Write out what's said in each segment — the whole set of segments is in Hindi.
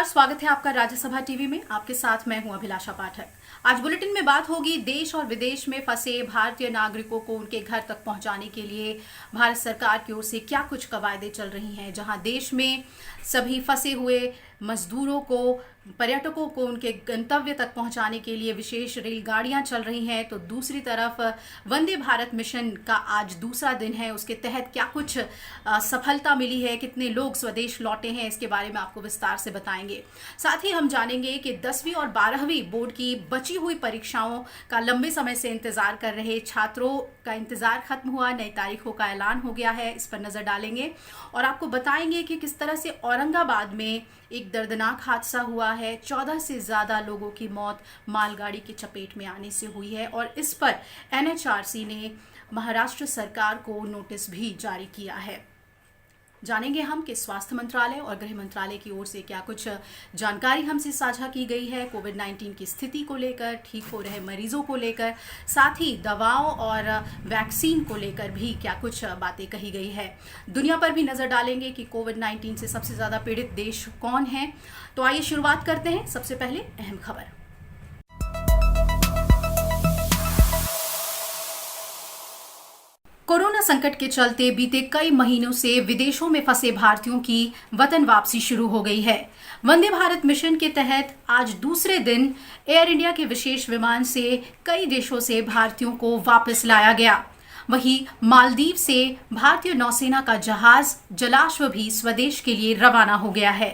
स्वागत है आपका राज्यसभा टीवी में। आपके साथ मैं हूं अभिलाषा पाठक। आज बुलेटिन में बात होगी देश और विदेश में फंसे भारतीय नागरिकों को उनके घर तक पहुंचाने के लिए भारत सरकार की ओर से क्या कुछ कवायदें चल रही हैं। जहां देश में सभी फंसे हुए मजदूरों को, पर्यटकों को उनके गंतव्य तक पहुंचाने के लिए विशेष रेलगाड़ियां चल रही हैं, तो दूसरी तरफ वंदे भारत मिशन का आज दूसरा दिन है। उसके तहत क्या कुछ सफलता मिली है, कितने लोग स्वदेश लौटे हैं, इसके बारे में आपको विस्तार से बताएंगे। साथ ही हम जानेंगे कि 10वीं और 12वीं बोर्ड की बची हुई परीक्षाओं का लंबे समय से इंतजार कर रहे छात्रों का इंतजार खत्म हुआ, नई तारीखों का ऐलान हो गया है। इस पर नजर डालेंगे और आपको बताएंगे कि किस तरह से औरंगाबाद में एक दर्दनाक हादसा हुआ है। 14 से ज्यादा लोगों की मौत मालगाड़ी की चपेट में आने से हुई है और इस पर एनएचआरसी ने महाराष्ट्र सरकार को नोटिस भी जारी किया है। जानेंगे हम कि स्वास्थ्य मंत्रालय और गृह मंत्रालय की ओर से क्या कुछ जानकारी हमसे साझा की गई है कोविड-19 की स्थिति को लेकर, ठीक हो रहे मरीजों को लेकर, साथ ही दवाओं और वैक्सीन को लेकर भी क्या कुछ बातें कही गई है। दुनिया पर भी नजर डालेंगे कि कोविड-19 से सबसे ज्यादा पीड़ित देश कौन है। तो आइए शुरुआत करते हैं। सबसे पहले अहम खबर। कोरोना संकट के चलते बीते कई महीनों से विदेशों में फंसे भारतीयों की वतन वापसी शुरू हो गई है। वंदे भारत मिशन के तहत आज दूसरे दिन एयर इंडिया के विशेष विमान से कई देशों से भारतीयों को वापस लाया गया। वहीं मालदीव से भारतीय नौसेना का जहाज जलाश्व भी स्वदेश के लिए रवाना हो गया है।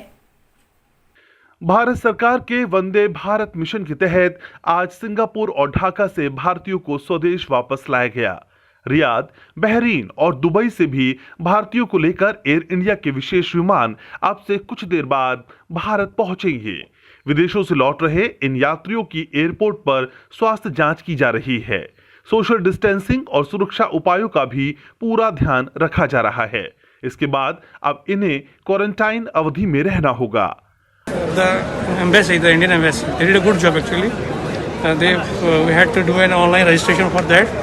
भारत सरकार के वंदे भारत मिशन के तहत आज सिंगापुर और ढाका से भारतीयों को स्वदेश वापस लाया गया। रियाद, बहरीन और दुबई से भी भारतीयों को लेकर एयर इंडिया के विशेष विमान अब से कुछ देर बाद भारत पहुंचेंगे। विदेशों से लौट रहे इन यात्रियों की एयरपोर्ट पर स्वास्थ्य जांच की जा रही है। सोशल डिस्टेंसिंग और सुरक्षा उपायों का भी पूरा ध्यान रखा जा रहा है। इसके बाद अब इन्हें क्वारंटाइन अवधि में रहना होगा। The embassy, the Indian embassy, they did a good job actually. We had to do an online registration for that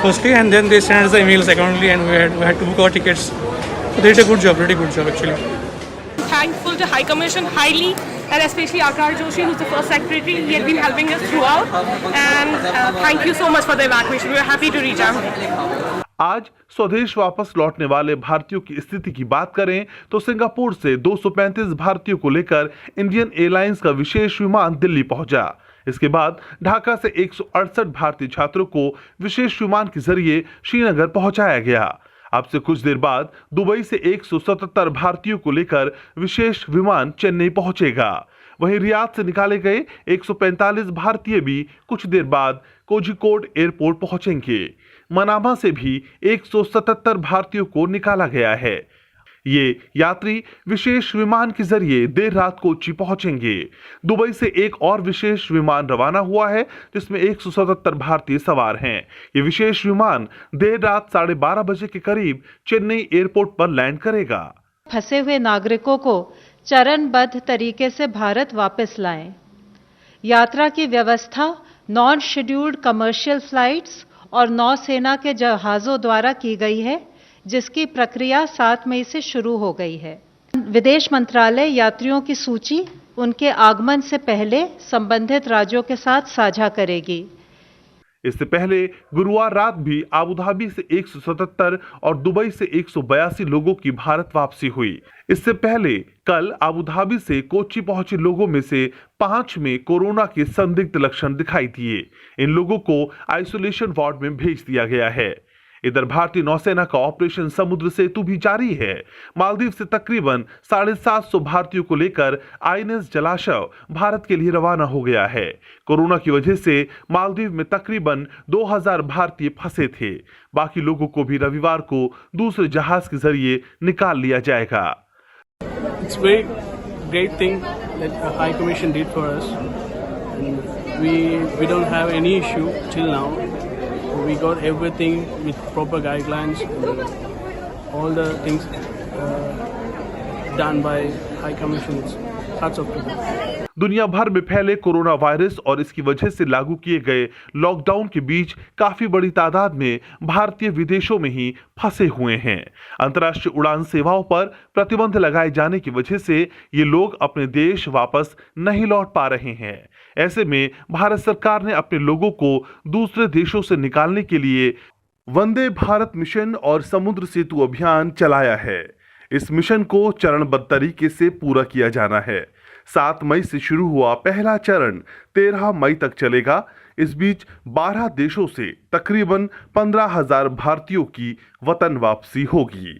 firstly, and then they sent us the emails accordingly, and we had to book our tickets. So they did a good job, really good job actually. Thankful to High Commission highly, and especially Akar Joshi, who's the first secretary. He had been helping us throughout, and thank you so much for the evacuation. We were happy to reach out. आज स्वदेश वापस लौटने वाले भारतीयों की स्थिति की बात करें तो सिंगापुर से 235 भारतीयों को लेकर इंडियन एयरलाइंस का विशेष विमान दिल्ली पहुंचा। इसके बाद ढाका से 168 भारतीय छात्रों को विशेष विमान के जरिए श्रीनगर पहुंचाया गया। अब से कुछ देर बाद दुबई से 177 भारतीयों को लेकर विशेष विमान चेन्नई पहुंचेगा। वहीं रियाद से निकाले गए 145 भारतीय भी कुछ देर बाद कोझिकोड एयरपोर्ट पहुंचेंगे। मनामा से भी 177 भारतीयों को निकाला गया है। ये यात्री विशेष विमान के जरिए देर रात कोच्चि पहुंचेंगे। दुबई से एक और विशेष विमान रवाना हुआ है जिसमें 177 भारतीय सवार हैं। ये विशेष विमान देर रात 12:30 बजे के करीब चेन्नई एयरपोर्ट पर लैंड करेगा। फंसे हुए नागरिकों को चरणबद्ध तरीके से भारत वापस लाएं। यात्रा की व्यवस्था नॉन शेड्यूल्ड कमर्शियल फ्लाइट्स और नौसेना के जहाज़ों द्वारा की गई है, जिसकी प्रक्रिया 7 मई से शुरू हो गई है। विदेश मंत्रालय यात्रियों की सूची उनके आगमन से पहले संबंधित राज्यों के साथ साझा करेगी। इससे पहले गुरुवार रात भी आबूधाबी से 177 और दुबई से 182 लोगों की भारत वापसी हुई। इससे पहले कल आबूधाबी से कोच्चि पहुंचे लोगों में से 5 में कोरोना के संदिग्ध लक्षण दिखाई दिए। इन लोगों को आइसोलेशन वार्ड में भेज दिया गया है। इधर भारतीय नौसेना का ऑपरेशन समुद्र सेतु भी जारी है। मालदीव से तकरीबन 750 भारतीयों को लेकर आईएनएस जलाश्व भारत के लिए रवाना हो गया है। कोरोना की वजह से मालदीव में तकरीबन 2000 भारतीय फंसे थे। बाकी लोगों को भी रविवार को दूसरे जहाज के जरिए निकाल लिया जाएगा। It's very great thing that the High Commission did for us. And we don't have any issue till now. We got everything with proper guidelines, all the things done by High Commission. Hats off to them. दुनिया भर में फैले कोरोना वायरस और इसकी वजह से लागू किए गए लॉकडाउन के बीच काफी बड़ी तादाद में भारतीय विदेशों में ही फंसे हुए हैं। अंतर्राष्ट्रीय उड़ान सेवाओं पर प्रतिबंध लगाए जाने की वजह से ये लोग अपने देश वापस नहीं लौट पा रहे हैं। ऐसे में भारत सरकार ने अपने लोगों को दूसरे देशों से निकालने के लिए वंदे भारत मिशन और समुद्र सेतु अभियान चलाया है। इस मिशन को चरणबद्ध तरीके से पूरा किया जाना है। 7 मई से शुरू हुआ पहला चरण 13 मई तक चलेगा। इस बीच 12 देशों से तकरीबन 15,000 भारतीयों की वतन वापसी होगी।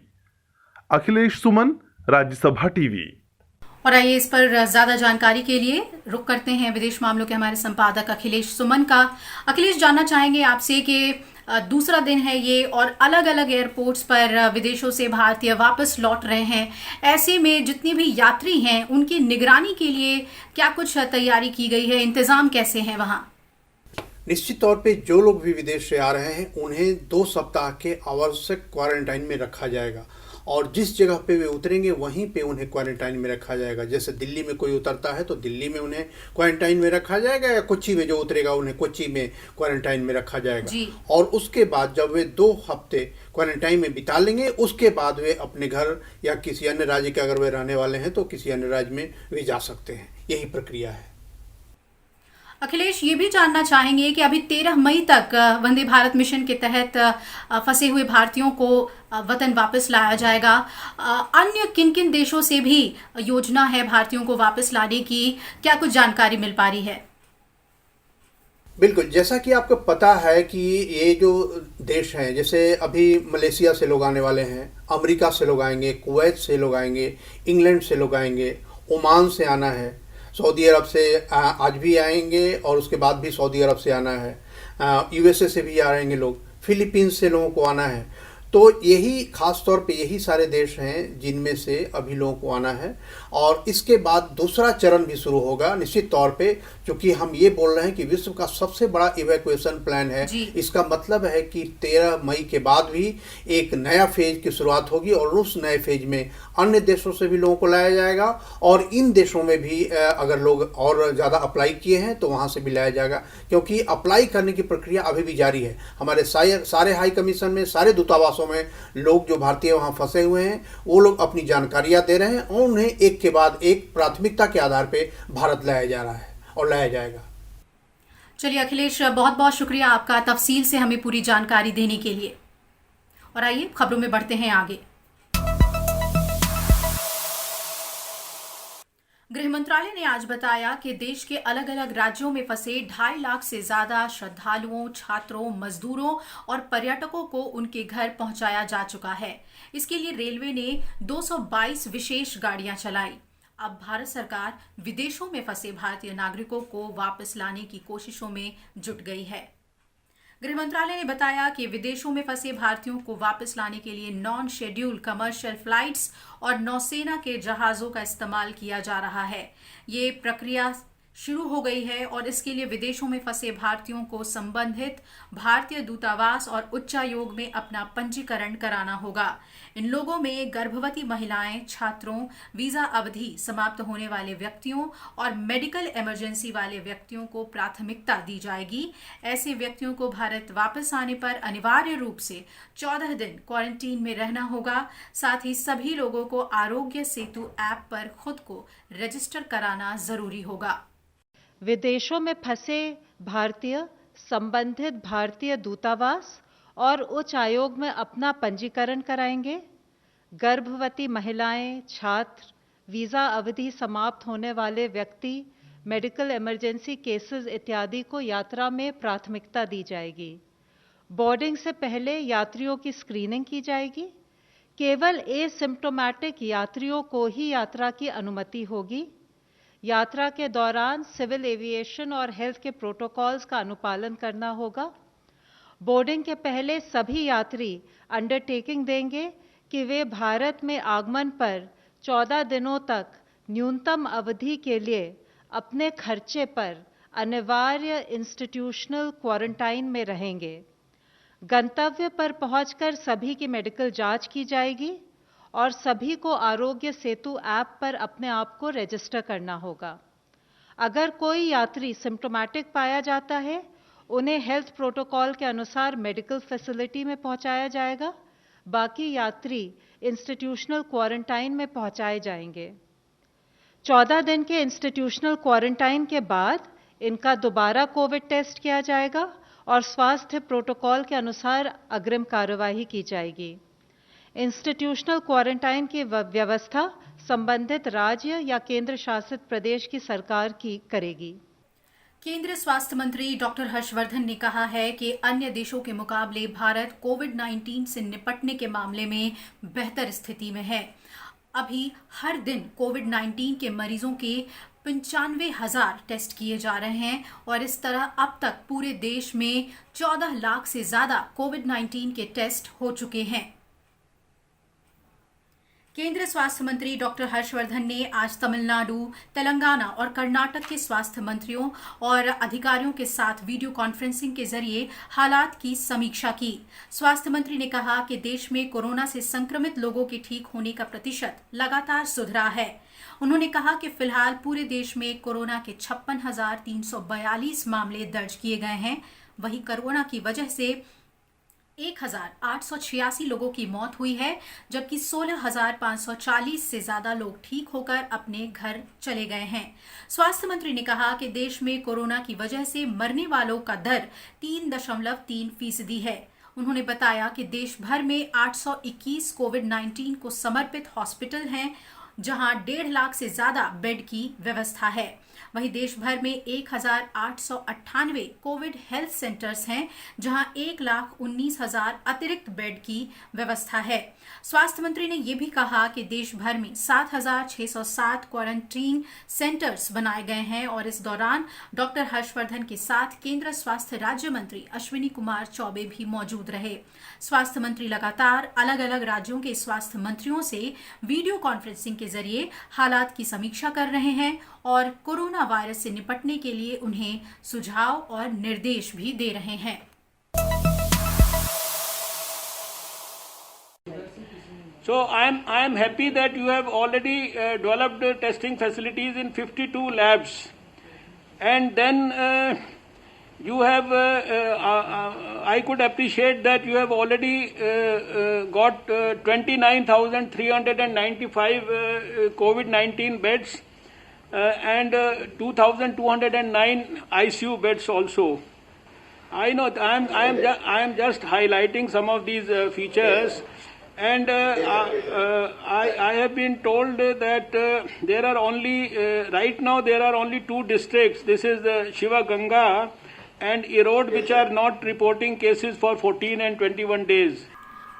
अखिलेश सुमन, राज्यसभा टीवी। और आइए इस पर ज्यादा जानकारी के लिए रुक करते हैं विदेश मामलों के हमारे संपादक अखिलेश सुमन का। अखिलेश, जानना चाहेंगे आपसे कि दूसरा दिन है ये और अलग अलग एयरपोर्ट्स पर विदेशों से भारतीय वापस लौट रहे हैं। ऐसे में जितने भी यात्री हैं उनकी निगरानी के लिए क्या कुछ तैयारी की गई है, इंतजाम कैसे हैं वहां? निश्चित तौर पे जो लोग भी विदेश से आ रहे हैं उन्हें 2 सप्ताह के आवश्यक क्वारंटाइन में रखा जाएगा और जिस जगह पे वे उतरेंगे वहीं पे उन्हें क्वारंटाइन में रखा जाएगा। जैसे दिल्ली में कोई उतरता है तो दिल्ली में उन्हें क्वारंटाइन में रखा जाएगा, या कोच्चि में जो उतरेगा उन्हें कोच्चि में क्वारंटाइन में रखा जाएगा। और उसके बाद जब वे 2 हफ्ते क्वारंटाइन में बिता लेंगे उसके बाद वे अपने घर या किसी अन्य राज्य के अगर वे रहने वाले हैं तो किसी अन्य राज्य में वे जा सकते हैं। यही प्रक्रिया है। अखिलेश, ये भी जानना चाहेंगे कि अभी 13 मई तक वंदे भारत मिशन के तहत फंसे हुए भारतीयों को वतन वापस लाया जाएगा। अन्य किन किन देशों से भी योजना है भारतीयों को वापस लाने की, क्या कुछ जानकारी मिल पा रही है? बिल्कुल, जैसा कि आपको पता है कि ये जो देश हैं, जैसे अभी मलेशिया से लोग आने वाले हैं, अमेरिका से लोग आएंगे, कुवैत से लोग आएंगे, इंग्लैंड से लोग आएंगे, ओमान से आना है, सऊदी अरब से आज भी आएंगे और उसके बाद भी सऊदी अरब से आना है, यूएसए से भी आएंगे लोग, फिलीपींस से लोगों को आना है। तो यही खास तौर पे यही सारे देश हैं जिनमें से अभी लोगों को आना है और इसके बाद दूसरा चरण भी शुरू होगा। निश्चित तौर पे क्योंकि हम ये बोल रहे हैं कि विश्व का सबसे बड़ा इवैक्यूएशन प्लान है, इसका मतलब है कि 13 मई के बाद भी एक नया फेज की शुरुआत होगी और उस नए फेज में अन्य देशों से भी लोगों को लाया जाएगा और इन देशों में भी अगर लोग और ज़्यादा अप्लाई किए हैं तो वहाँ से भी लाया जाएगा, क्योंकि अप्लाई करने की प्रक्रिया अभी भी जारी है। हमारे सारे हाई कमीशन में, सारे दूतावासों में लोग जो भारतीय वहाँ फंसे हुए हैं वो लोग अपनी जानकारियाँ दे रहे हैं और उन्हें एक के बाद एक प्राथमिकता के आधार पर भारत लाया जा रहा है और लाया जाएगा। चलिए अखिलेश, बहुत बहुत शुक्रिया आपका तफसील से हमें पूरी जानकारी देने के लिए। और आइए खबरों में बढ़ते हैं आगे। गृह मंत्रालय ने आज बताया कि देश के अलग अलग राज्यों में फंसे 2.5 लाख से ज्यादा श्रद्धालुओं, छात्रों, मजदूरों और पर्यटकों को उनके घर पहुंचाया जा चुका है। इसके लिए रेलवे ने 222 विशेष गाड़ियां चलाई। अब भारत सरकार विदेशों में फंसे भारतीय नागरिकों को वापस लाने की कोशिशों में जुट गई है। गृह मंत्रालय ने बताया कि विदेशों में फंसे भारतीयों को वापस लाने के लिए नॉन शेड्यूल्ड कमर्शियल फ्लाइट्स और नौसेना के जहाजों का इस्तेमाल किया जा रहा है। ये प्रक्रिया शुरू हो गई है और इसके लिए विदेशों में फंसे भारतीयों को संबंधित भारतीय दूतावास और उच्चायोग में अपना पंजीकरण कराना होगा। इन लोगों में गर्भवती महिलाएं, छात्रों, वीजा अवधि समाप्त होने वाले व्यक्तियों और मेडिकल इमरजेंसी वाले व्यक्तियों को प्राथमिकता दी जाएगी। ऐसे व्यक्तियों को भारत वापस आने पर अनिवार्य रूप से 14 दिन क्वारंटीन में रहना होगा। साथ ही सभी लोगों को आरोग्य सेतु ऐप पर खुद को रजिस्टर कराना जरूरी होगा। विदेशों में फंसे भारतीय संबंधित भारतीय दूतावास और उच्च आयोग में अपना पंजीकरण कराएंगे। गर्भवती महिलाएं, छात्र, वीजा अवधि समाप्त होने वाले व्यक्ति, मेडिकल इमरजेंसी केसेस इत्यादि को यात्रा में प्राथमिकता दी जाएगी। बोर्डिंग से पहले यात्रियों की स्क्रीनिंग की जाएगी। केवल एसिम्प्टोमेटिक यात्रियों को ही यात्रा की अनुमति होगी। यात्रा के दौरान सिविल एविएशन और हेल्थ के प्रोटोकॉल्स का अनुपालन करना होगा। बोर्डिंग के पहले सभी यात्री अंडरटेकिंग देंगे कि वे भारत में आगमन पर 14 दिनों तक न्यूनतम अवधि के लिए अपने खर्चे पर अनिवार्य इंस्टीट्यूशनल क्वारंटाइन में रहेंगे। गंतव्य पर पहुंचकर सभी की मेडिकल जांच की जाएगी और सभी को आरोग्य सेतु ऐप पर अपने आप को रजिस्टर करना होगा। अगर कोई यात्री सिम्टोमेटिक पाया जाता है, उन्हें हेल्थ प्रोटोकॉल के अनुसार मेडिकल फैसिलिटी में पहुंचाया जाएगा। बाकी यात्री इंस्टीट्यूशनल क्वारंटाइन में पहुंचाए जाएंगे। 14 दिन के इंस्टीट्यूशनल क्वारंटाइन के बाद इनका दोबारा कोविड टेस्ट किया जाएगा और स्वास्थ्य प्रोटोकॉल के अनुसार अग्रिम कार्यवाही की जाएगी। इंस्टीट्यूशनल क्वारंटाइन की व्यवस्था संबंधित राज्य या केंद्र शासित प्रदेश की सरकार की करेगी। केंद्रीय स्वास्थ्य मंत्री डॉक्टर हर्षवर्धन ने कहा है कि अन्य देशों के मुकाबले भारत कोविड-19 से निपटने के मामले में बेहतर स्थिति में है। अभी हर दिन कोविड-19 के मरीजों के 95,000 टेस्ट किए जा रहे हैं और इस तरह अब तक पूरे देश में 14 लाख से ज्यादा कोविड-19 के टेस्ट हो चुके हैं। केंद्रीय स्वास्थ्य मंत्री डॉक्टर हर्षवर्धन ने आज तमिलनाडु, तेलंगाना और कर्नाटक के स्वास्थ्य मंत्रियों और अधिकारियों के साथ वीडियो कॉन्फ्रेंसिंग के जरिए हालात की समीक्षा की। स्वास्थ्य मंत्री ने कहा कि देश में कोरोना से संक्रमित लोगों के ठीक होने का प्रतिशत लगातार सुधरा है। उन्होंने कहा कि फिलहाल पूरे देश में कोरोना के 56,342 मामले दर्ज किए गए हैं। वहीं कोरोना की वजह से 1,886 लोगों की मौत हुई है, जबकि 16,540 से ज्यादा लोग ठीक होकर अपने घर चले गए हैं। स्वास्थ्य मंत्री ने कहा कि देश में कोरोना की वजह से मरने वालों का दर 3.3% है। उन्होंने बताया कि देश भर में 821 कोविड-19 को समर्पित हॉस्पिटल हैं, जहां 1.5 लाख से ज्यादा बेड की व्यवस्था है। वहीं देश भर में 1,898 कोविड हेल्थ सेंटर्स हैं, जहां 1,19,000 अतिरिक्त बेड की व्यवस्था है। स्वास्थ्य मंत्री ने यह भी कहा कि देश भर में 7,607 क्वारंटीन सेंटर्स बनाए गए हैं और इस दौरान डॉक्टर हर्षवर्धन के साथ केंद्रीय स्वास्थ्य राज्य मंत्री अश्विनी कुमार चौबे भी मौजूद रहे। स्वास्थ्य मंत्री लगातार अलग अलग राज्यों के स्वास्थ्य मंत्रियों से वीडियो कॉन्फ्रेंसिंग के जरिए हालात की समीक्षा कर रहे हैं और कोरोना वायरस से निपटने के लिए उन्हें सुझाव और निर्देश भी दे रहे हैं। So I am happy that you have already developed testing facilities in 52 labs, and then you have I could appreciate that you have already got 29,395 COVID-19 beds and 2,209 ICU beds also. I know I am just highlighting some of these features, and I have been told that there are only right now there are only 2 districts. This is Shivaganga and Erode, which are not reporting cases for 14 and 21 days.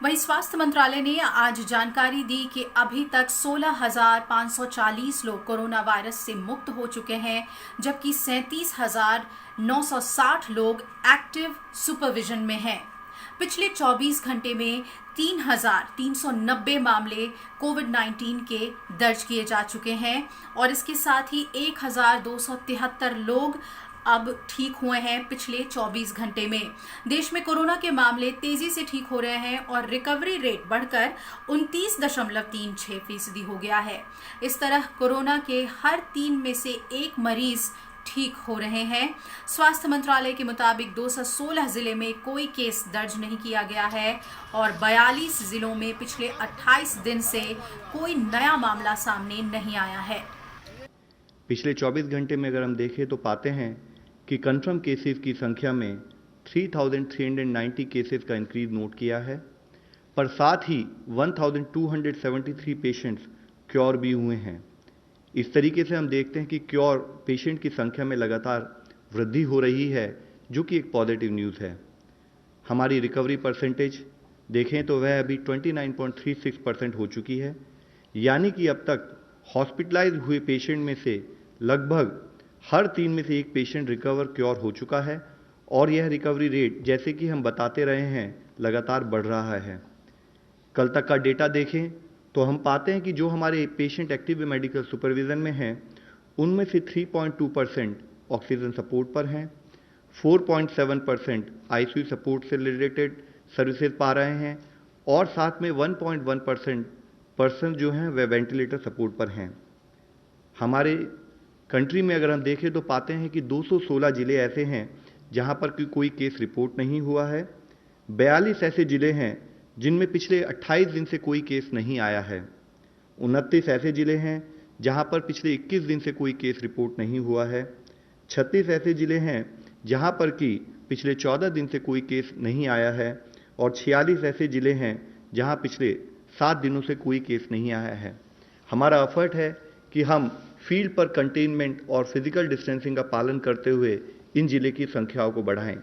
वहीं स्वास्थ्य मंत्रालय ने आज जानकारी दी कि अभी तक 16,540 लोग कोरोना वायरस से मुक्त हो चुके हैं, जबकि 37,960 लोग एक्टिव सुपरविजन में हैं। पिछले 24 घंटे में 3,390 मामले कोविड-19 के दर्ज किए जा चुके हैं और इसके साथ ही 1,273 लोग अब ठीक हुए हैं पिछले 24 घंटे में। देश में कोरोना के मामले तेजी से ठीक हो रहे हैं और रिकवरी रेट बढ़कर 29.36% हो गया है। इस तरह कोरोना के हर 3 में से 1 मरीज ठीक हो रहे हैं। स्वास्थ्य मंत्रालय के मुताबिक 216 जिले में कोई केस दर्ज नहीं किया गया है और 42 जिलों में पिछले 28 दिन से कोई नया मामला सामने नहीं आया है। पिछले 24 घंटे में अगर हम देखें तो पाते हैं कि कंफर्म केसेस की संख्या में 3,390 केसेस का इंक्रीज नोट किया है, पर साथ ही 1,273 पेशेंट्स क्योर भी हुए हैं। इस तरीके से हम देखते हैं कि क्योर पेशेंट की संख्या में लगातार वृद्धि हो रही है, जो कि एक पॉजिटिव न्यूज़ है। हमारी रिकवरी परसेंटेज देखें तो वह अभी 29.36% हो चुकी है, यानी कि अब तक हॉस्पिटलाइज हुए पेशेंट में से लगभग हर 3 में से 1 पेशेंट रिकवर क्योर हो चुका है और यह रिकवरी रेट, जैसे कि हम बताते रहे हैं, लगातार बढ़ रहा है। कल तक का डेटा देखें तो हम पाते हैं कि जो हमारे पेशेंट एक्टिव मेडिकल सुपरविजन में हैं, उनमें से 3.2% ऑक्सीजन सपोर्ट पर हैं, 4.7% आईसीयू सपोर्ट से रिलेटेड सर्विसेज पा रहे हैं और साथ में 1.1% पर्सन जो हैं वह वेंटिलेटर सपोर्ट पर हैं। हमारे कंट्री में अगर हम देखें तो पाते हैं कि 216 जिले ऐसे हैं जहां पर कोई केस रिपोर्ट नहीं हुआ है। 42 ऐसे जिले हैं जिनमें पिछले 28 दिन से कोई केस नहीं आया है। 29 ऐसे जिले हैं जहां पर पिछले 21 दिन से कोई केस रिपोर्ट नहीं हुआ है। 36 ऐसे जिले हैं जहां पर कि पिछले 14 दिन से कोई केस नहीं आया है और 46 ऐसे जिले हैं जहां पिछले 7 दिनों से कोई केस नहीं आया है। हमारा एफर्ट है कि हम फील्ड पर कंटेनमेंट और फिजिकल डिस्टेंसिंग का पालन करते हुए इन जिले की संख्याओं को बढ़ाएं।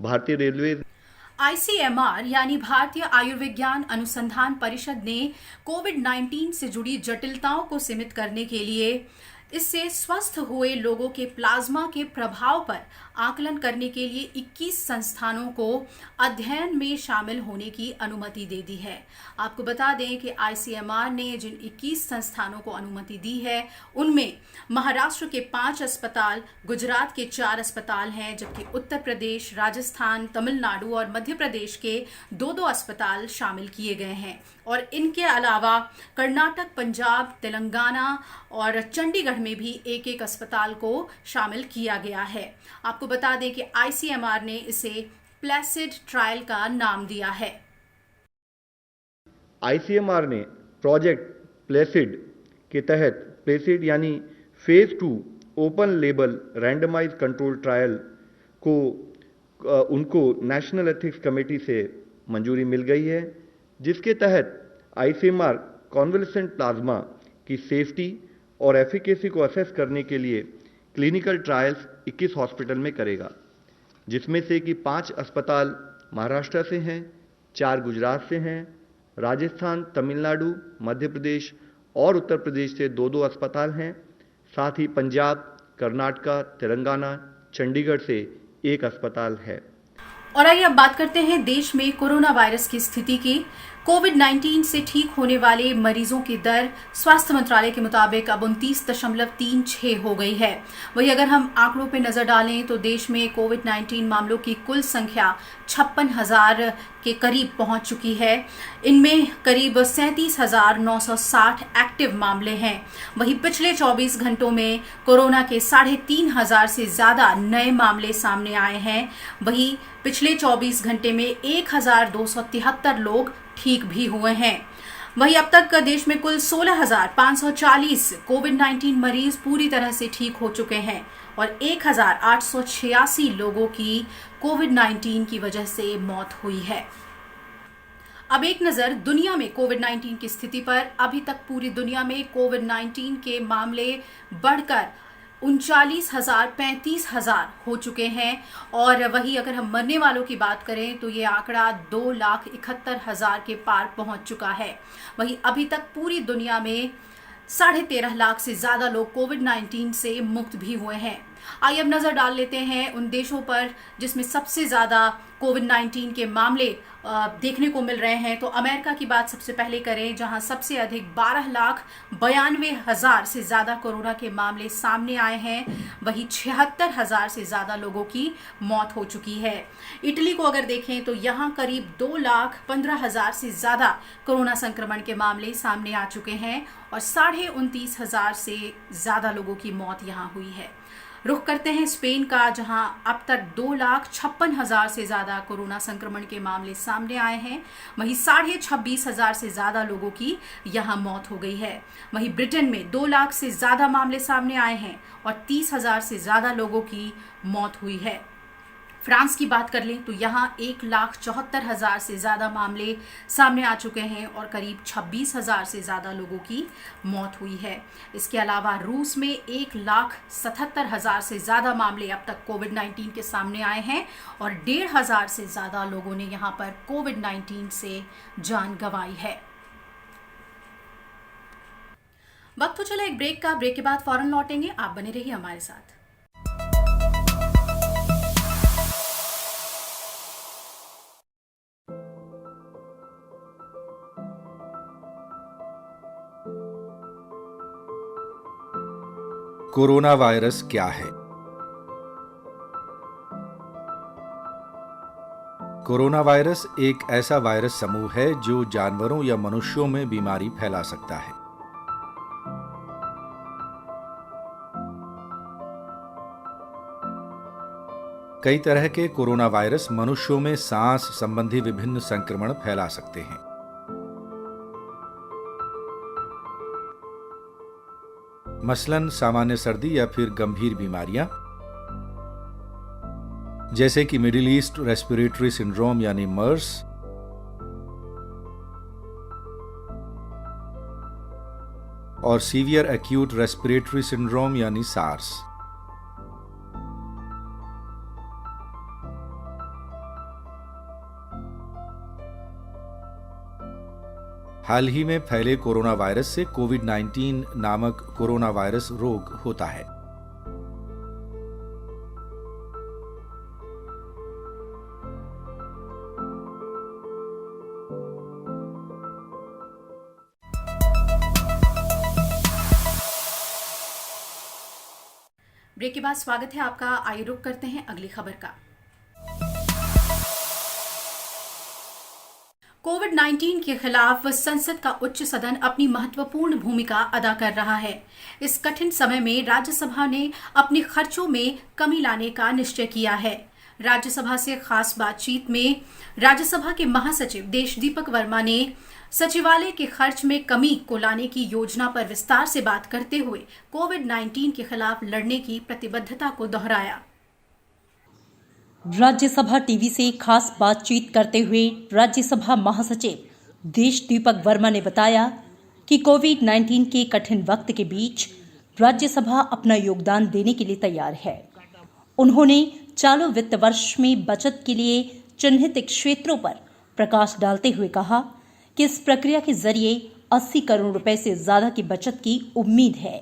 भारतीय रेलवे ICMR यानी भारतीय आयुर्विज्ञान अनुसंधान परिषद ने कोविड-19 से जुड़ी जटिलताओं को सीमित करने के लिए इससे स्वस्थ हुए लोगों के प्लाज्मा के प्रभाव पर आकलन करने के लिए 21 संस्थानों को अध्ययन में शामिल होने की अनुमति दे दी है। आपको बता दें कि ICMR ने जिन 21 संस्थानों को अनुमति दी है उनमें महाराष्ट्र के 5 अस्पताल, गुजरात के 4 अस्पताल हैं, जबकि उत्तर प्रदेश, राजस्थान, तमिलनाडु और मध्य प्रदेश के 2-2 अस्पताल शामिल किए गए हैं। और इनके अलावा कर्नाटक, पंजाब, तेलंगाना और चंडीगढ़ में भी एक-एक अस्पताल को शामिल किया गया है। आपको बता दें कि ICMR ने इसे प्लेसिड ट्रायल का नाम दिया है। ICMR ने प्रोजेक्ट प्लेसिड के तहत प्लेसिड यानी phase 2 open label randomise control trial को उनको नेशनल एथिक्स कमेटी से मंजूरी मिल गई है, जिसके तहत ICMR कॉन्वलेसेंट प्लाज्मा की सेफ्टी और एफिकेसी को असेस करने के लिए क्लिनिकल ट्रायल्स 21 हॉस्पिटल में करेगा, जिसमें से कि 5 अस्पताल महाराष्ट्र से हैं, 4 गुजरात से हैं, राजस्थान, तमिलनाडु, मध्य प्रदेश और उत्तर प्रदेश से 2-2 अस्पताल हैं। साथ ही पंजाब, कर्नाटका, तेलंगाना, चंडीगढ़ से 1 अस्पताल है। और आइए अब बात करते हैं देश में कोरोना वायरस की स्थिति की। कोविड-19 से ठीक होने वाले मरीजों की दर स्वास्थ्य मंत्रालय के मुताबिक अब 29.36 हो गई है। वहीं अगर हम आंकड़ों पर नजर डालें तो देश में कोविड-19 मामलों की कुल संख्या 56,000 के करीब पहुंच चुकी है। इनमें करीब 37,960 एक्टिव मामले हैं। वहीं पिछले 24 घंटों में कोरोना के 3,500 से ज्यादा नए मामले सामने आए हैं। वहीं पिछले 24 घंटे में 1,273 लोग ठीक भी हुए हैं। वहीं अब तक देश में कुल 16,540 कोविड-19 मरीज पूरी तरह से ठीक हो चुके हैं और 1,886 लोगों की कोविड-19 की वजह से मौत हुई है। अब एक नजर दुनिया में कोविड-19 की स्थिति पर। अभी तक पूरी दुनिया में कोविड-19 के मामले बढ़कर 39,000 35,000 हो चुके हैं और वहीं अगर हम मरने वालों की बात करें तो ये आंकड़ा 2,71,000 के पार पहुंच चुका है। वहीं अभी तक पूरी दुनिया में 13.5 लाख से ज्यादा लोग कोविड-19 से मुक्त भी हुए हैं। आइए अब नजर डाल लेते हैं उन देशों पर जिसमें सबसे ज्यादा कोविड-19 के मामले देखने को मिल रहे हैं। तो अमेरिका की बात सबसे पहले करें, जहां सबसे अधिक 12,92,000 से ज्यादा कोरोना के मामले सामने आए हैं। वहीं 76,000 से ज्यादा लोगों की मौत हो चुकी है। इटली को अगर देखें तो यहां करीब 2,15,000 से ज्यादा कोरोना संक्रमण के मामले सामने आ चुके हैं और 29,500 से ज्यादा लोगों की मौत यहां हुई है। रुख करते हैं स्पेन का, जहां अब तक 2,56,000 से ज्यादा कोरोना संक्रमण के मामले सामने आए हैं। वहीं 26,500 से ज्यादा लोगों की यहां मौत हो गई है। वहीं ब्रिटेन में 2 लाख से ज्यादा मामले सामने आए हैं और 30,000 से ज्यादा लोगों की मौत हुई है। फ्रांस की बात कर लें तो यहाँ 1,74,000 से ज्यादा मामले सामने आ चुके हैं और करीब 26,000 से ज्यादा लोगों की मौत हुई है। इसके अलावा रूस में 1,77,000 से ज्यादा मामले अब तक कोविड-19 के सामने आए हैं और 1,500 से ज्यादा लोगों ने यहाँ पर कोविड-19 से जान गंवाई है। वक्त तो चला एक ब्रेक का। ब्रेक के बाद फौरन लौटेंगे, आप बने रहिए हमारे साथ। कोरोना वायरस क्या है? कोरोना वायरस एक ऐसा वायरस समूह है जो जानवरों या मनुष्यों में बीमारी फैला सकता है। कई तरह के कोरोना वायरस मनुष्यों में सांस संबंधी विभिन्न संक्रमण फैला सकते हैं। मसलन सामान्य सर्दी या फिर गंभीर बीमारियां जैसे कि मिडिल ईस्ट रेस्पिरेटरी सिंड्रोम यानी मर्स, और सीवियर एक्यूट रेस्पिरेटरी सिंड्रोम यानी सार्स। हाल ही में फैले कोरोना वायरस से कोविड-19 नामक कोरोना वायरस रोग होता है। ब्रेक के बाद स्वागत है आपका। आइए रुक करते हैं अगली खबर का। कोविड-19 के खिलाफ संसद का उच्च सदन अपनी महत्वपूर्ण भूमिका अदा कर रहा है। इस कठिन समय में राज्यसभा ने अपने खर्चों में कमी लाने का निश्चय किया है। राज्यसभा से खास बातचीत में राज्यसभा के महासचिव देश दीपक वर्मा ने सचिवालय के खर्च में कमी को लाने की योजना पर विस्तार से बात करते हुए कोविड-19 के खिलाफ लड़ने की प्रतिबद्धता को दोहराया। राज्यसभा टीवी से खास बातचीत करते हुए राज्यसभा महासचिव देश दीपक वर्मा ने बताया कि कोविड-19 के कठिन वक्त के बीच राज्यसभा अपना योगदान देने के लिए तैयार है। उन्होंने चालू वित्त वर्ष में बचत के लिए चिन्हित क्षेत्रों पर प्रकाश डालते हुए कहा कि इस प्रक्रिया के जरिए 80 करोड़ रुपए से ज्यादा की बचत की उम्मीद है।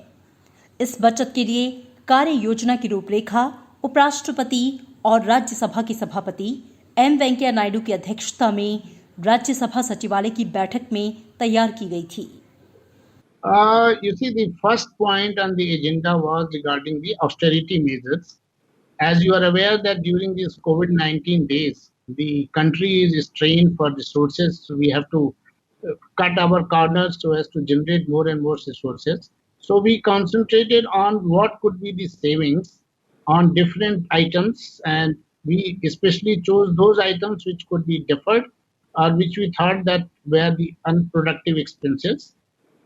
इस बचत के लिए कार्य योजना की रूपरेखा उपराष्ट्रपति और राज्यसभा के सभापति एम वेंकैया नायडू की अध्यक्षता में राज्यसभा सचिवालय की बैठक में तैयार की गई थी। You see, the first point on the agenda was regarding the austerity measures. As you are aware that during these COVID-19 days, the country is strained for resources. So we have to cut our corners so as to generate more and more resources. So we concentrated on what could be the savings on different items, and we especially chose those items which could be deferred or which we thought that were the unproductive expenses.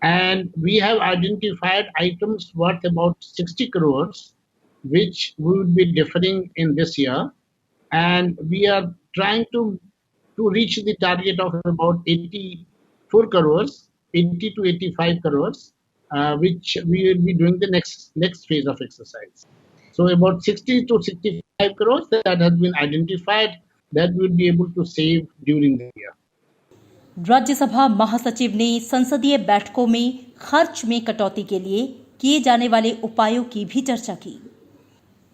And we have identified items worth about 60 crores which we would be deferring in this year, and we are trying to reach the target of about 84 crores, 80 to 85 crores, which we will be doing the next phase of exercise. So about 60 to 65 crores that has been identified that we will be able to save during the year. Rajya Sabha महासचिव ने संसदीय बैठकों में खर्च में कटौती के लिए किए जाने वाले उपायों की भी चर्चा की।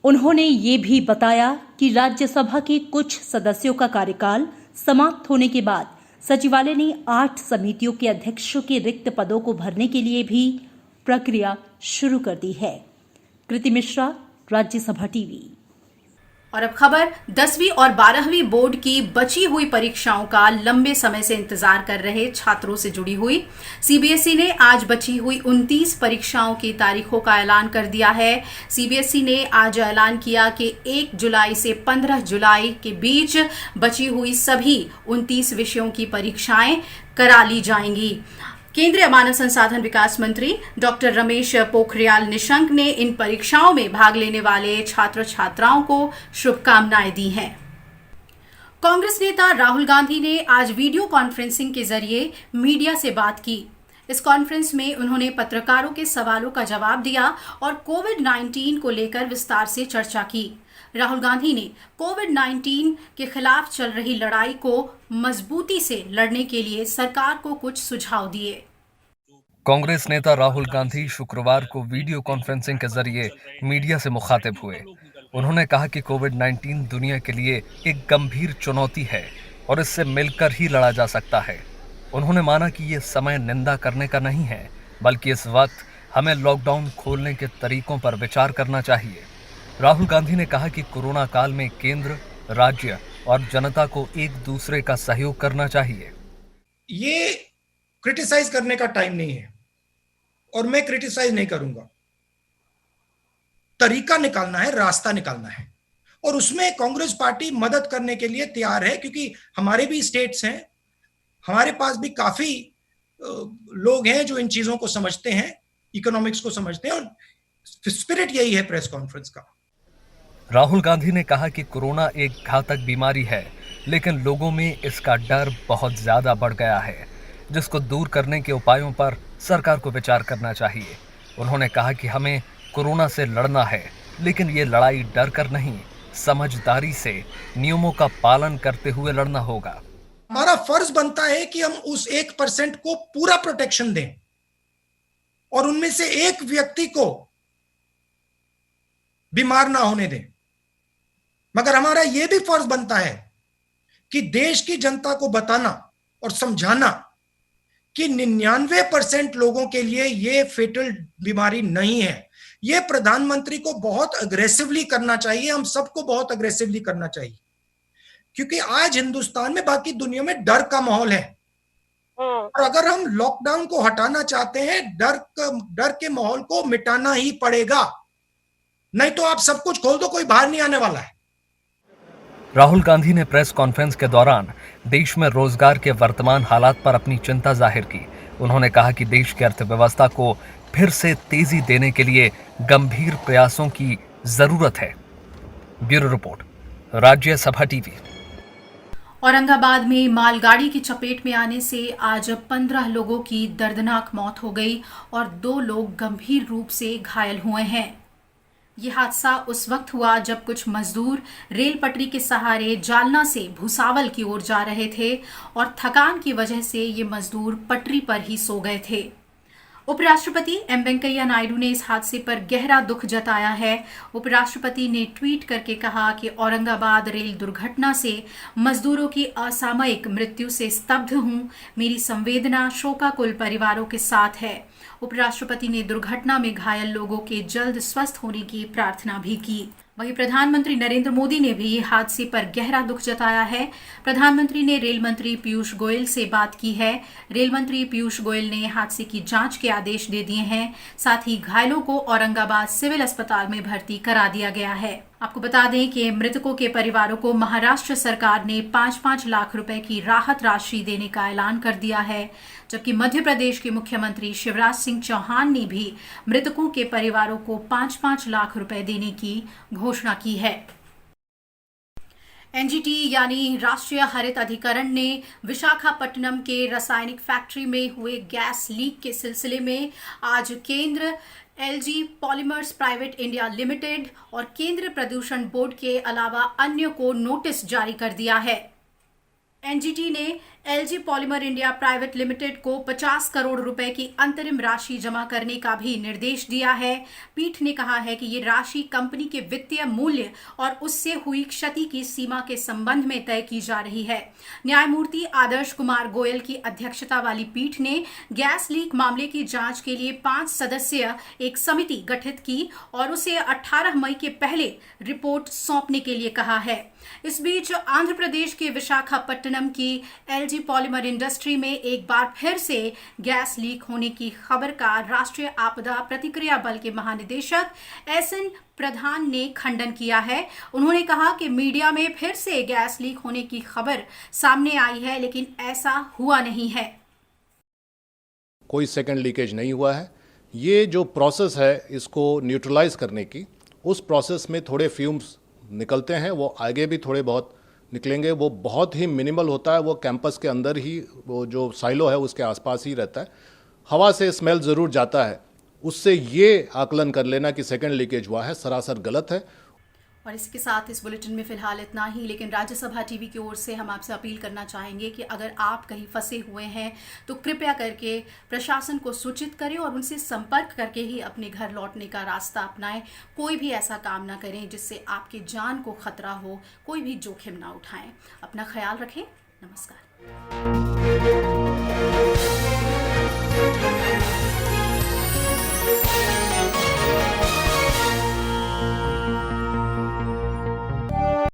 उन्होंने ये भी बताया कि राज्यसभा के कुछ सदस्यों का कार्यकाल समाप्त होने के बाद सचिवालय ने 8 समितियों के अध्यक्षों के रिक्त पदों को भरने के लिए भी प्रक्रिया शुरू कर दी है। कृति मिश्रा, राज्यसभा टीवी। और अब खबर 10वीं और 12वीं बोर्ड की बची हुई परीक्षाओं का लंबे समय से इंतजार कर रहे छात्रों से जुड़ी हुई। सीबीएसई ने आज बची हुई 29 परीक्षाओं की तारीखों का ऐलान कर दिया है। सीबीएसई ने आज ऐलान किया कि 1 जुलाई से 15 जुलाई के बीच बची हुई सभी 29 विषयों की परीक्षाएं करा ली जाएंगी। केंद्रीय मानव संसाधन विकास मंत्री डॉक्टर रमेश पोखरियाल निशंक ने इन परीक्षाओं में भाग लेने वाले छात्र छात्राओं को शुभकामनाएं दी हैं। कांग्रेस नेता राहुल गांधी ने आज वीडियो कॉन्फ्रेंसिंग के जरिए मीडिया से बात की। इस कॉन्फ्रेंस में उन्होंने पत्रकारों के सवालों का जवाब दिया और कोविड-19 को लेकर विस्तार से चर्चा की। राहुल गांधी ने कोविड-19 के खिलाफ चल रही लड़ाई को मजबूती से लड़ने के लिए सरकार को कुछ सुझाव दिए। कांग्रेस नेता राहुल गांधी शुक्रवार को वीडियो कॉन्फ्रेंसिंग के जरिए मीडिया से मुखातिब हुए। उन्होंने कहा कि कोविड-19 दुनिया के लिए एक गंभीर चुनौती है और इससे मिलकर ही लड़ा जा सकता है। उन्होंने माना कि ये समय निंदा करने का नहीं है, बल्कि इस वक्त हमें लॉकडाउन खोलने के तरीकों पर विचार करना चाहिए। राहुल गांधी ने कहा कि कोरोना काल में केंद्र, राज्य और जनता को एक दूसरे का सहयोग करना चाहिए। ये क्रिटिसाइज करने का टाइम नहीं है और मैं क्रिटिसाइज नहीं करूंगा। तरीका निकालना है, रास्ता निकालना है और उसमें कांग्रेस पार्टी मदद करने के लिए तैयार है, क्योंकि हमारे भी स्टेट्स हैं, हमारे पास भी काफी लोग हैं जो इन चीजों को समझते हैं, इकोनॉमिक्स को समझते हैं, और स्पिरिट यही है प्रेस कॉन्फ्रेंस का। राहुल गांधी ने कहा कि कोरोना एक घातक बीमारी है, लेकिन लोगों में इसका डर बहुत ज्यादा बढ़ गया है, जिसको दूर करने के उपायों पर सरकार को विचार करना चाहिए। उन्होंने कहा कि हमें कोरोना से लड़ना है, लेकिन ये लड़ाई डर कर नहीं, समझदारी से नियमों का पालन करते हुए लड़ना होगा। हमारा फर्ज बनता है कि हम उस 1% को पूरा प्रोटेक्शन दें और उनमें से एक व्यक्ति को बीमार ना होने दें, मगर हमारा यह भी फर्ज बनता है कि देश की जनता को बताना और समझाना कि 99% लोगों के लिए यह फेटल बीमारी नहीं है। यह प्रधानमंत्री को बहुत अग्रेसिवली करना चाहिए, हम सबको बहुत अग्रेसिवली करना चाहिए, क्योंकि आज हिंदुस्तान में, बाकी दुनिया में डर का माहौल है, और अगर हम लॉकडाउन को हटाना चाहते हैं, डर के माहौल को मिटाना ही पड़ेगा, नहीं तो आप सब कुछ खोल दो, कोई बाहर नहीं आने वाला है। राहुल गांधी ने प्रेस कॉन्फ्रेंस के दौरान देश में रोजगार के वर्तमान हालात पर अपनी चिंता जाहिर की। उन्होंने कहा कि देश की अर्थव्यवस्था को फिर से तेजी देने के लिए गंभीर प्रयासों की जरूरत है। Bureau report, Rajya Sabha TV. Aurangabad में मालगाड़ी की चपेट में आने से आज 15 लोगों की दर्दनाक मौत हो गई और 2 लोग गंभीर रूप से घायल हुए हैं। यह हादसा उस वक्त हुआ जब कुछ मजदूर रेल पटरी के सहारे जालना से भुसावल की ओर जा रहे थे और थकान की वजह से ये मजदूर पटरी पर ही सो गए थे। उपराष्ट्रपति एम वेंकैया नायडू ने इस हादसे पर गहरा दुख जताया है। उपराष्ट्रपति ने ट्वीट करके कहा कि औरंगाबाद रेल दुर्घटना से मजदूरों की असामयिक मृत्यु से स्तब्ध हूं। मेरी संवेदना शोकाकुल परिवारों के साथ है। उपराष्ट्रपति ने दुर्घटना में घायल लोगों के जल्द स्वस्थ होने की प्रार्थना भी की। वहीं प्रधानमंत्री नरेंद्र मोदी ने भी हादसे पर गहरा दुख जताया है। प्रधानमंत्री ने रेल मंत्री पीयूष गोयल से बात की है। रेल मंत्री पीयूष गोयल ने हादसे की जांच के आदेश दे दिए हैं। साथ ही घायलों को औरंगाबाद सिविल अस्पताल में भर्ती करा दिया गया है। आपको बता दें कि मृतकों के परिवारों को महाराष्ट्र सरकार ने 5-5 लाख रुपए की राहत राशि देने का ऐलान कर दिया है, जबकि मध्य प्रदेश के मुख्यमंत्री शिवराज सिंह चौहान ने भी मृतकों के परिवारों को 5-5 लाख रुपए देने की घोषणा की है। एनजीटी यानी राष्ट्रीय हरित अधिकरण ने विशाखापट्टनम के रासायनिक फैक्ट्री में हुए गैस लीक के सिलसिले में आज केंद्र, LG polymers private India limited और केंद्रीय प्रदूषण बोर्ड के अलावा अन्य को नोटिस जारी कर दिया है। एनजीटी ने LG polymer India private limited को 50 करोड़ रुपए की अंतरिम राशि जमा करने का भी निर्देश दिया है। पीठ ने कहा है कि ये राशि कंपनी के वित्तीय मूल्य और उससे हुई क्षति की सीमा के संबंध में तय की जा रही है। न्यायमूर्ति आदर्श कुमार गोयल की अध्यक्षता वाली पीठ ने गैस लीक मामले की जांच के लिए 5 सदस्यीय एक समिति गठित की और उसे 18 मई के पहले रिपोर्ट सौंपने के लिए कहा है। इस बीच आंध्र प्रदेश के विशाखापट्टनम की एलजी पॉलीमर इंडस्ट्री में एक बार फिर से गैस लीक होने की खबर का राष्ट्रीय आपदा प्रतिक्रिया बल के महानिदेशक एसएन प्रधान ने खंडन किया है। उन्होंने कहा कि मीडिया में फिर से गैस लीक होने की खबर सामने आई है, लेकिन ऐसा हुआ नहीं है। कोई सेकंड लीकेज नहीं हुआ है। ये जो प्रोसेस है इसको न्यूट्रलाइज करने की, उस प्रोसेस में थोड़े फ्यूम्स निकलते हैं, वो आगे भी थोड़े बहुत निकलेंगे। वो बहुत ही मिनिमल होता है, वो कैंपस के अंदर ही, वो जो साइलो है उसके आसपास ही रहता है। हवा से स्मेल ज़रूर जाता है, उससे ये आकलन कर लेना कि सेकंड लीकेज हुआ है सरासर गलत है। और इसके साथ इस बुलेटिन में फिलहाल इतना ही, लेकिन राज्यसभा टीवी की ओर से हम आपसे अपील करना चाहेंगे कि अगर आप कहीं फंसे हुए हैं तो कृपया करके प्रशासन को सूचित करें और उनसे संपर्क करके ही अपने घर लौटने का रास्ता अपनाएं। कोई भी ऐसा काम ना करें जिससे आपकी जान को खतरा हो, कोई भी जोखिम ना उठाएं। अपना ख्याल रखें। नमस्कार।